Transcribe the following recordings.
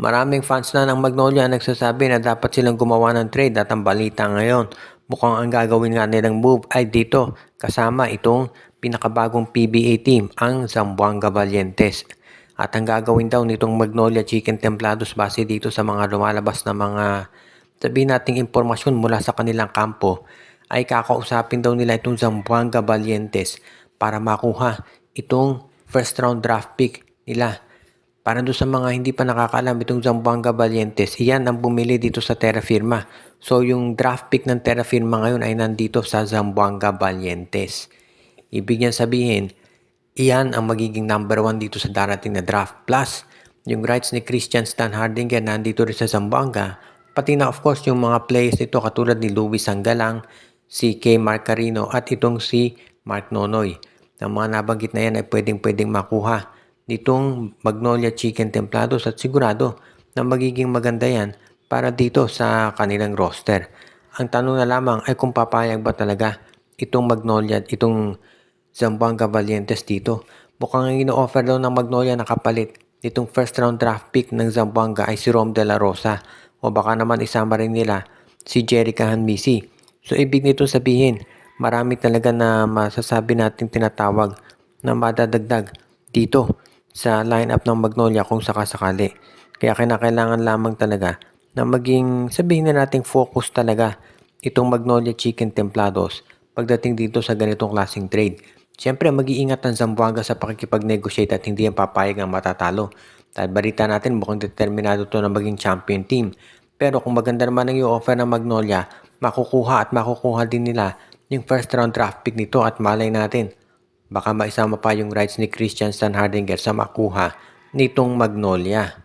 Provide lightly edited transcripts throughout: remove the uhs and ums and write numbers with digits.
Maraming fans na ng Magnolia ang nagsasabi na dapat silang gumawa ng trade at ang balita ngayon, mukhang ang gagawin nga nilang move ay dito kasama itong pinakabagong PBA team, ang Zamboanga Valientes. At ang gagawin daw nitong Magnolia Chicken Templados base dito sa mga lumalabas na mga sabihin nating impormasyon mula sa kanilang kampo ay kakausapin daw nila itong Zamboanga Valientes para makuha itong first round draft pick nila. Para doon sa mga hindi pa nakakaalam, itong Zamboanga Valientes, iyan ang bumili dito sa Terra Firma. So yung draft pick ng Terra Firma ngayon ay nandito sa Zamboanga Valientes. Ibig niyan sabihin, iyan ang magiging number 1 dito sa darating na draft. Plus, yung rights ni Christian Stan Hardinger nandito rin sa Zamboanga. Pati na of course yung mga players nito katulad ni Louis Sanggalang, si K. Marcarino at itong si Mark Nonoy. Ang mga nabanggit na yan ay pwedeng makuha nitong Magnolia Chicken Templados at sigurado na magiging maganda yan para dito sa kanilang roster. Ang tanong na lamang ay kung papayag ba talaga itong Magnolia, itong Zamboanga Valientes dito. Mukhang ang ino-offer daw ng Magnolia na kapalit itong first round draft pick ng Zamboanga ay si Rom De La Rosa o baka naman isama rin nila si Jerica Hanmisi. So ibig nito sabihin, marami talaga na masasabi natin tinatawag na madadagdag dito sa lineup ng Magnolia kung sakasakali. Kaya kinakailangan lamang talaga na maging sabihin na nating focus talaga itong Magnolia Chicken Templados pagdating dito sa ganitong klaseng trade. Siyempre mag-iingat ang Zamboanga sa pakikipag-negotiate at hindi ang papayag ang matatalo. Dahil balita natin mukhang determinado to na maging champion team. Pero kung maganda naman ang i-offer ng Magnolia, makukuha din nila yung first round draft pick nito at malay natin baka maisama pa yung rights ni Christian Stan Hardinger sa makuha nitong Magnolia.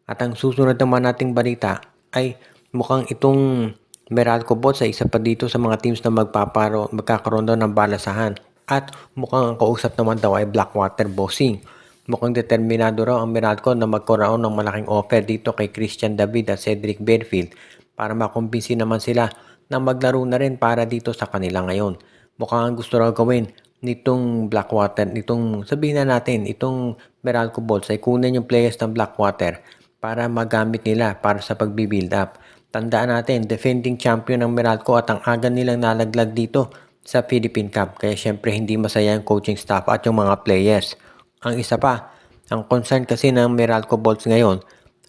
At ang susunod naman nating balita ay mukhang itong Meralco Bots ay isa pa dito sa mga teams na magkakaroon daw ng balasahan. At mukhang ang kausap naman daw ay Blackwater Bossing. Mukhang determinado raw ang Meralco na magkaroon ng malaking offer dito kay Christian David at Cedric Bearfield para makumbinsi naman sila na maglaro na rin para dito sa kanila ngayon. Mukhang ang gusto raw gawin nitong Blackwater, sabihin na natin, itong Meralco Bolts ay kunin yung players ng Blackwater para magamit nila para sa pagbi-build up. Tandaan natin, defending champion ng Meralco at ang aga nilang nalaglag dito sa Philippine Cup. Kaya syempre hindi masaya ang coaching staff at yung mga players. Ang isa pa, ang concern kasi ng Meralco Bolts ngayon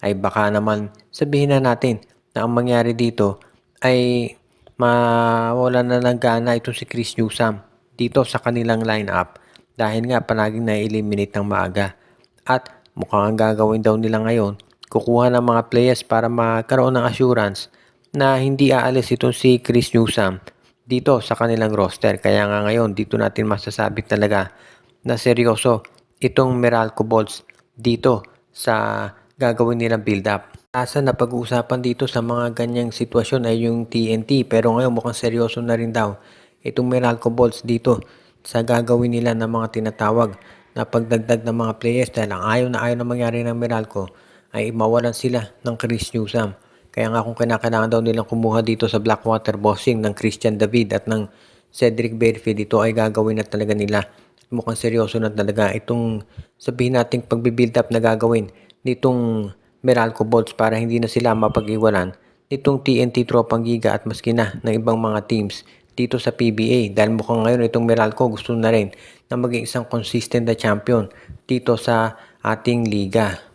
ay baka naman sabihin na natin na ang mangyari dito ay mawala na ng gana ito si Chris Newsome dito sa kanilang lineup dahil nga palaging na-eliminate ng maaga. At mukhang ang gagawin daw nila ngayon, kukuha ng mga players para magkaroon ng assurance na hindi aalis ito si Chris Newsome dito sa kanilang roster. Kaya nga ngayon, dito natin masasabi talaga na seryoso itong Meralco Bolts dito sa gagawin nilang build-up. Asa na pag-uusapan dito sa mga ganyang sitwasyon ay yung TNT pero ngayon mukhang seryoso na rin daw itong Meralco Bolts dito sa gagawin nila ng mga tinatawag na pagdagdag ng mga players dahil ang ayaw na mangyari ng Meralco ay mawalan sila ng Chris Newsome. Kaya nga kung kinakailangan daw nilang kumuha dito sa Blackwater Bossing ng Christian David at ng Cedric Bearfield, ito ay gagawin na talaga nila. Mukhang seryoso na talaga itong sabihin nating pagbibuild up na gagawin nitong Meralco Bolts para hindi na sila mapag-iwanan nitong TNT Tropang Giga at maski na ng ibang mga teams dito sa PBA dahil mukhang ngayon itong Meralco gusto na rin na maging isang consistent na champion dito sa ating liga.